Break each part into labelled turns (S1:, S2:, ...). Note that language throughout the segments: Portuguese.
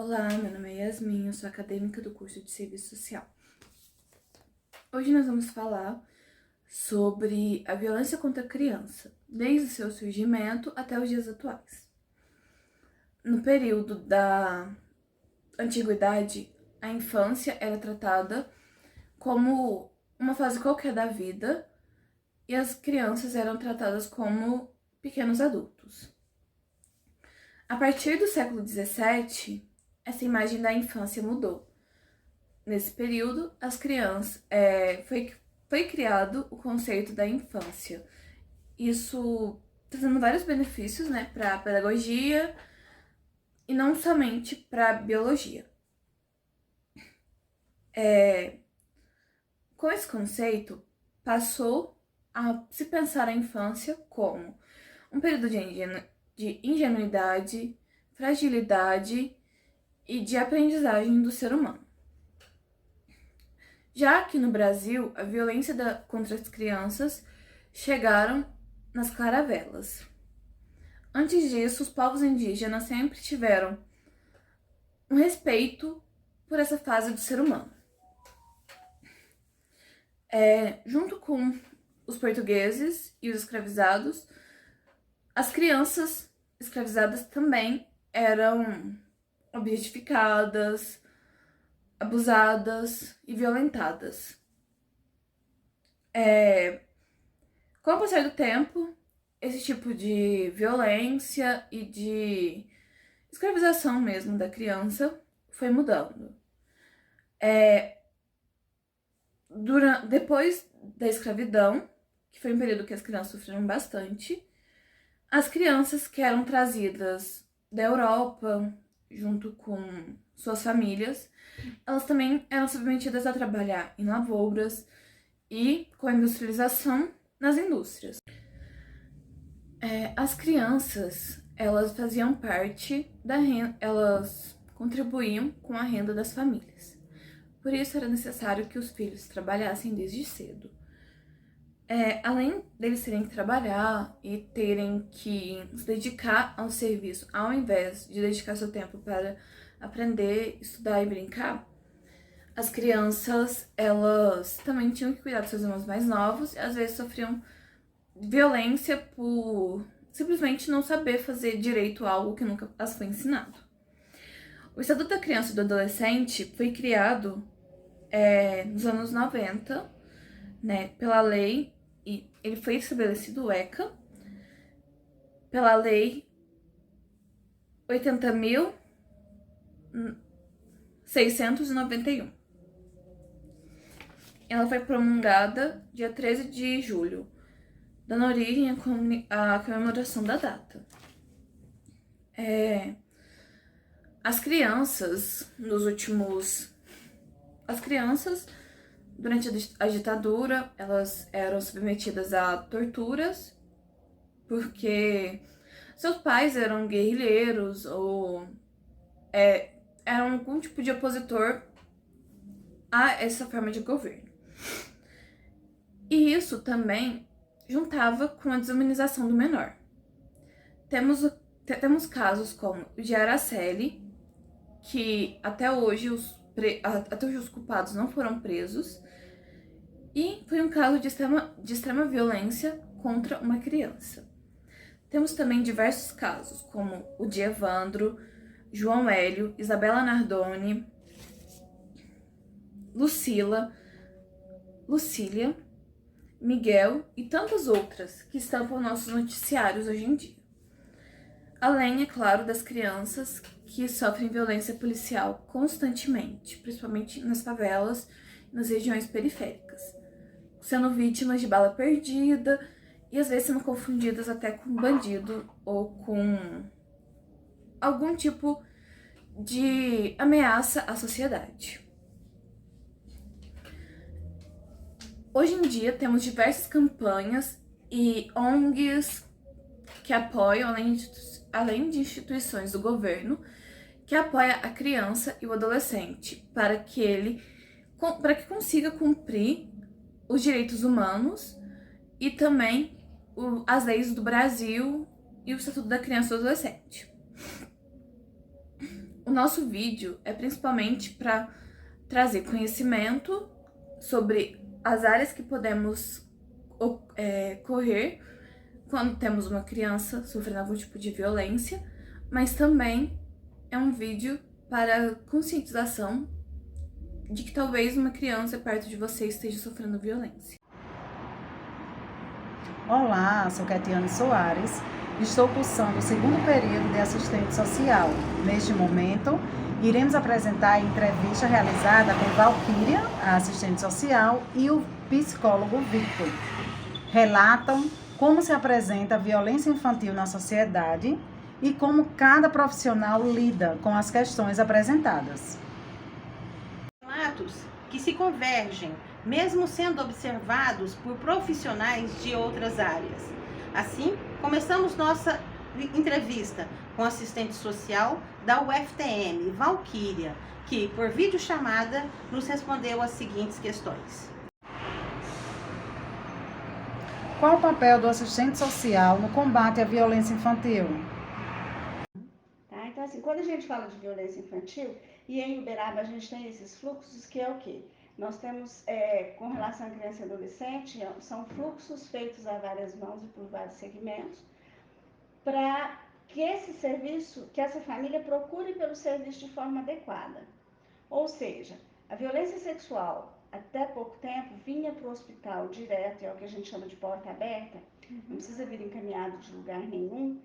S1: Olá, meu nome é Yasmin, eu sou acadêmica do curso de Serviço Social. Hoje nós vamos falar sobre a violência contra a criança, desde o seu surgimento até os dias atuais. No período da antiguidade, a infância era tratada como uma fase qualquer da vida e as crianças eram tratadas como pequenos adultos. A partir do século XVII, essa imagem da infância mudou. Nesse período, foi criado o conceito da infância. Isso trazendo vários benefícios, para a pedagogia e não somente para a biologia. Com esse conceito, passou a se pensar a infância como um período de ingenuidade, fragilidade e de aprendizagem do ser humano. Já que no Brasil, a violência contra as crianças chegaram nas caravelas. Antes disso, os povos indígenas sempre tiveram um respeito por essa fase do ser humano. Junto com os portugueses e os escravizados, as crianças escravizadas também eram objetificadas, abusadas e violentadas. Com o passar do tempo, esse tipo de violência e de escravização mesmo da criança foi mudando. Depois da escravidão, que foi um período que as crianças sofreram bastante, as crianças que eram trazidas da Europa, junto com suas famílias, elas também eram submetidas a trabalhar em lavouras e com a industrialização nas indústrias. As crianças, elas faziam parte da renda, elas contribuíam com a renda das famílias. Por isso era necessário que os filhos trabalhassem desde cedo. Além deles terem que trabalhar e terem que se dedicar ao serviço, ao invés de dedicar seu tempo para aprender, estudar e brincar, as crianças, elas também tinham que cuidar dos seus irmãos mais novos e às vezes sofriam violência por simplesmente não saber fazer direito algo que nunca as foi ensinado. O Estatuto da Criança e do Adolescente foi criado nos anos 90, pela lei, e ele foi estabelecido, o ECA, pela lei 80.691. Ela foi promulgada dia 13 de julho, dando origem à comemoração da data. As crianças, durante a ditadura, elas eram submetidas a torturas, porque seus pais eram guerrilheiros ou eram algum tipo de opositor a essa forma de governo. E isso também juntava com a desumanização do menor. Temos casos como o de Araceli, que até hoje os culpados não foram presos, e foi um caso de extrema violência contra uma criança. Temos também diversos casos, como o de Evandro, João Hélio, Isabela Nardoni, Lucília, Miguel e tantas outras que estampam nossos noticiários hoje em dia. Além, é claro, das crianças que sofrem violência policial constantemente, principalmente nas favelas e nas regiões periféricas, sendo vítimas de bala perdida e às vezes sendo confundidas até com bandido ou com algum tipo de ameaça à sociedade. Hoje em dia temos diversas campanhas e ONGs que apoiam, além de instituições do governo, que apoia a criança e o adolescente para que consiga cumprir os direitos humanos e também as leis do Brasil e o Estatuto da Criança e do Adolescente. O nosso vídeo é principalmente para trazer conhecimento sobre as áreas que podemos correr quando temos uma criança sofrendo algum tipo de violência, mas também é um vídeo para conscientização de que talvez uma criança perto de você esteja sofrendo violência.
S2: Olá, sou Ketiane Soares, estou cursando o segundo período de assistente social. Neste momento, iremos apresentar a entrevista realizada com Valquíria, a assistente social, e o psicólogo Victor. Relatam como se apresenta a violência infantil na sociedade e como cada profissional lida com as questões apresentadas.
S3: Relatos que se convergem, mesmo sendo observados por profissionais de outras áreas. Assim, começamos nossa entrevista com a assistente social da UFTM, Valquíria, que, por videochamada, nos respondeu as seguintes questões.
S2: Qual o papel do assistente social no combate à violência infantil?
S4: Então, assim, quando a gente fala de violência infantil, e em Uberaba a gente tem esses fluxos, que é o quê? Nós temos, com relação à criança e adolescente, são fluxos feitos a várias mãos e por vários segmentos, para que esse serviço, que essa família procure pelo serviço de forma adequada. Ou seja, a violência sexual, até pouco tempo, vinha para o hospital direto, é o que a gente chama de porta aberta, não precisa vir encaminhado de lugar nenhum,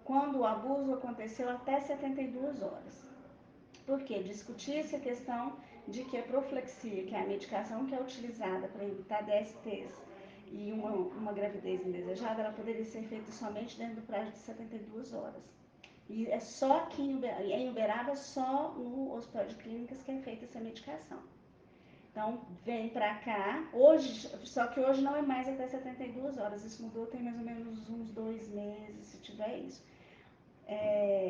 S4: quando o abuso aconteceu até 72 horas. Por quê? Discutir-se a questão de que a proflexia, que é a medicação que é utilizada para evitar DSTs e uma gravidez indesejada, ela poderia ser feita somente dentro do prazo de 72 horas. E é só aqui em Uberaba, só no Hospital de Clínicas que é feita essa medicação. Então, vem para cá, hoje, só que hoje não é mais até 72 horas, isso mudou tem mais ou menos uns 2 meses, se tiver isso.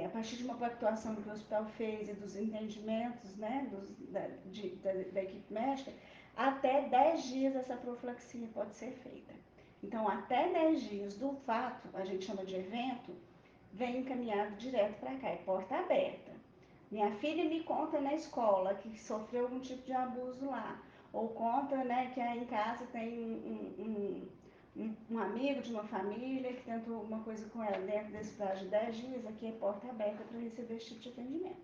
S4: A partir de uma pactuação que o hospital fez e dos entendimentos, né, da equipe médica, até 10 dias essa profilaxia pode ser feita. Então, até 10 dias do fato, a gente chama de evento, vem encaminhado direto para cá, é porta aberta. Minha filha me conta na escola que sofreu algum tipo de abuso lá, ou conta, né, que aí em casa tem um amigo de uma família que tentou alguma coisa com ela dentro desse prazo de 10 dias, aqui é porta aberta para receber esse tipo de atendimento.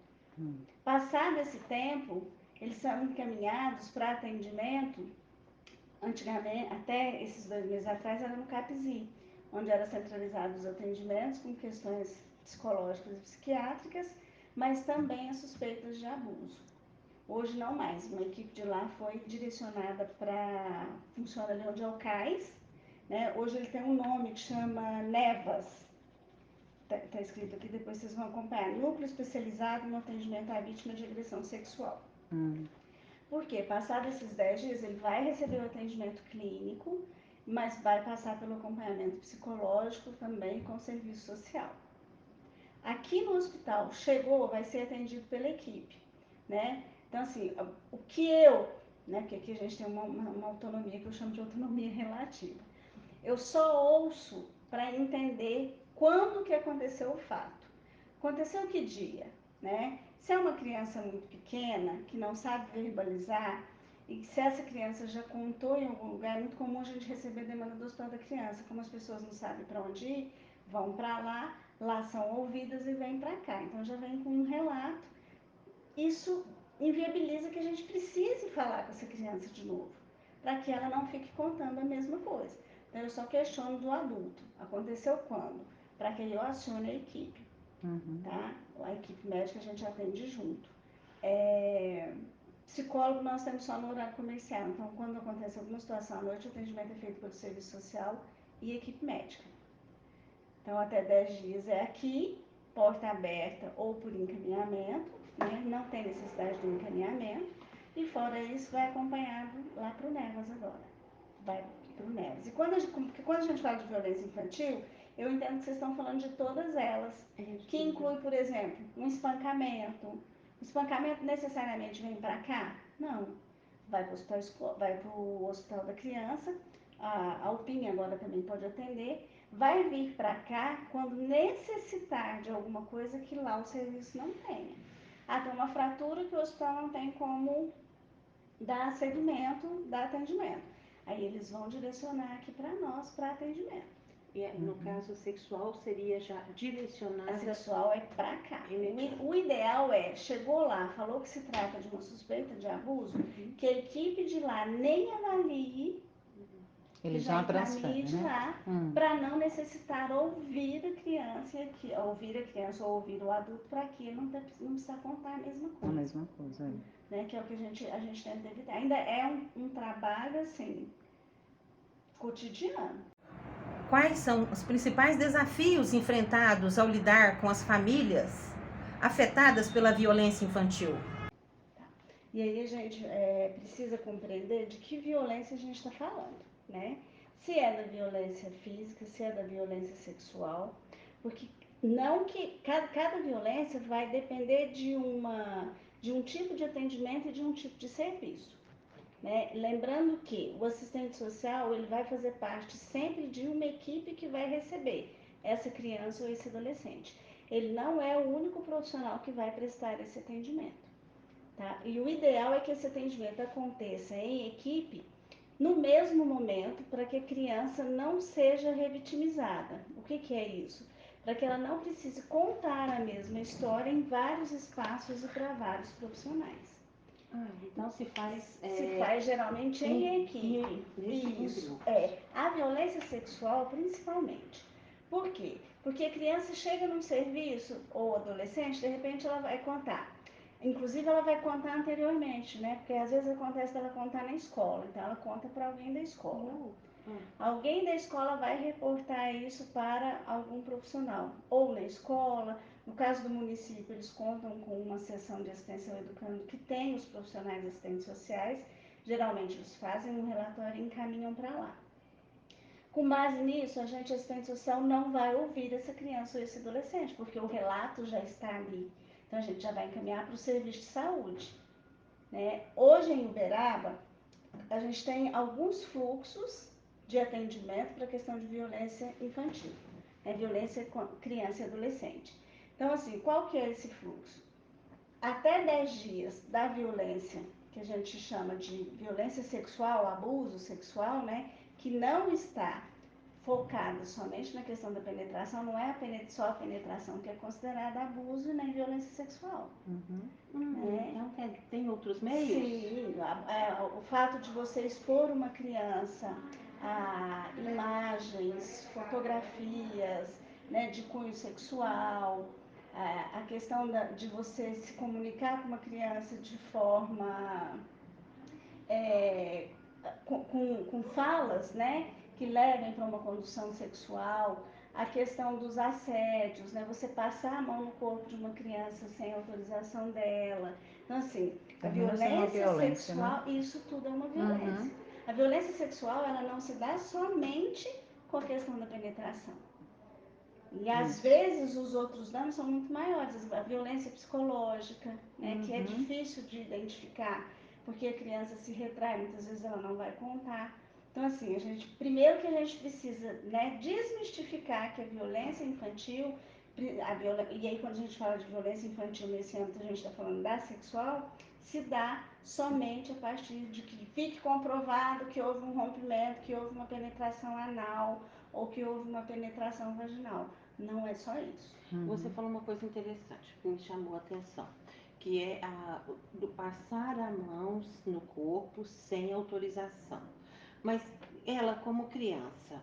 S4: Passado esse tempo, eles são encaminhados para atendimento, antigamente, até esses 2 meses atrás, era no CAPSI, onde eram centralizados os atendimentos com questões psicológicas e psiquiátricas, mas também as suspeitas de abuso. Hoje não mais, uma equipe de lá foi direcionada para, funciona ali onde é o CAIS, né? Hoje ele tem um nome que chama Nevas, tá escrito aqui, depois vocês vão acompanhar, Núcleo Especializado no Atendimento à Vítima de Agressão Sexual. Por quê? Passados esses 10 dias, ele vai receber o atendimento clínico, mas vai passar pelo acompanhamento psicológico também com serviço social. Aqui no hospital, chegou, vai ser atendido pela equipe, né? Então, assim, o que né, porque aqui a gente tem uma autonomia que eu chamo de autonomia relativa. Eu só ouço para entender quando que aconteceu o fato. Aconteceu que dia, né? Se é uma criança muito pequena, que não sabe verbalizar, e se essa criança já contou em algum lugar, é muito comum a gente receber demanda do hospital da criança. Como as pessoas não sabem para onde ir, vão para lá são ouvidas e vêm para cá. Então já vem com um relato. Isso inviabiliza que a gente precise falar com essa criança de novo, para que ela não fique contando a mesma coisa. Então eu só questiono do adulto. Aconteceu quando? Para que eu acione a equipe. Tá? A equipe médica a gente atende junto. Psicólogo nós temos só no horário comercial, então quando acontece alguma situação à noite, o atendimento é feito pelo serviço social e equipe médica. Então até 10 dias é aqui, porta aberta ou por encaminhamento, né? Não tem necessidade de encaminhamento, e fora isso vai acompanhado lá para o Nevas agora. Vai para o Nevas. E quando a gente fala de violência infantil, eu entendo que vocês estão falando de todas elas, que inclui, por exemplo, um espancamento. O espancamento necessariamente vem para cá? Não. Vai para o hospital da criança, a UPIM agora também pode atender, vai vir para cá quando necessitar de alguma coisa que lá o serviço não tenha. tem uma fratura que o hospital não tem como dar segmento, dar atendimento. Aí eles vão direcionar aqui para nós, para atendimento.
S3: E no caso sexual seria já direcionada...
S4: A sexual é para cá. O ideal é, chegou lá, falou que se trata de uma suspeita de abuso, que a equipe de lá nem avalie,
S2: Ele já transfere,
S4: de lá, para não necessitar ouvir a criança ou ouvir o adulto, para que ele não precisa contar a mesma coisa.
S2: A mesma coisa,
S4: Né, que é o que a gente tenta evitar. Ainda é um trabalho, assim, cotidiano.
S3: Quais são os principais desafios enfrentados ao lidar com as famílias afetadas pela violência infantil?
S4: E aí a gente precisa compreender de que violência a gente está falando, né? Se é da violência física, se é da violência sexual, porque não que cada violência vai depender de um tipo de atendimento e de um tipo de serviço. Né? Lembrando que o assistente social ele vai fazer parte sempre de uma equipe que vai receber essa criança ou esse adolescente. Ele não é o único profissional que vai prestar esse atendimento. Tá? E o ideal é que esse atendimento aconteça em equipe no mesmo momento, para que a criança não seja revitimizada. O que é isso? Para que ela não precise contar a mesma história em vários espaços e para vários profissionais.
S3: Então se faz
S4: geralmente em equipe. Isso. A violência sexual principalmente. Por quê? Porque a criança chega num serviço, ou adolescente, de repente ela vai contar. Inclusive ela vai contar anteriormente, né? Porque às vezes acontece dela contar na escola, então ela conta para alguém da escola. Alguém da escola vai reportar isso para algum profissional, ou na escola. No caso do município, eles contam com uma seção de assistência ao educando que tem os profissionais assistentes sociais. Geralmente eles fazem um relatório e encaminham para lá. Com base nisso, a gente assistente social não vai ouvir essa criança ou esse adolescente, porque o relato já está ali. Então a gente já vai encaminhar para o serviço de saúde. Né? Hoje em Uberaba, a gente tem alguns fluxos de atendimento para a questão de violência infantil, violência com criança e adolescente. Então, assim, qual que é esse fluxo? Até 10 dias da violência, que a gente chama de violência sexual, abuso sexual, né, que não está focada somente na questão da penetração, não é só a penetração que é considerada abuso nem violência sexual.
S3: Então tem outros meios?
S4: Sim, o fato de você expor uma criança a imagens, fotografias, né, de cunho sexual, a questão de você se comunicar com uma criança de forma com falas, né, que levem para uma condução sexual, a questão dos assédios, né, você passar a mão no corpo de uma criança sem autorização dela. Então, assim, a violência sexual, né? Isso tudo é uma violência. A violência sexual, ela não se dá somente com a questão da penetração. E às vezes os outros danos são muito maiores. A violência psicológica, né, que é difícil de identificar, porque a criança se retrai, muitas vezes ela não vai contar. Então, assim, primeiro que a gente precisa, né, desmistificar que a violência infantil, e aí quando a gente fala de violência infantil nesse âmbito, a gente está falando da sexual, se dá somente a partir de que fique comprovado que houve um rompimento, que houve uma penetração anal ou que houve uma penetração vaginal. Não é só isso.
S3: Você falou uma coisa interessante que me chamou a atenção, que é do passar a mão no corpo sem autorização. Mas ela, como criança,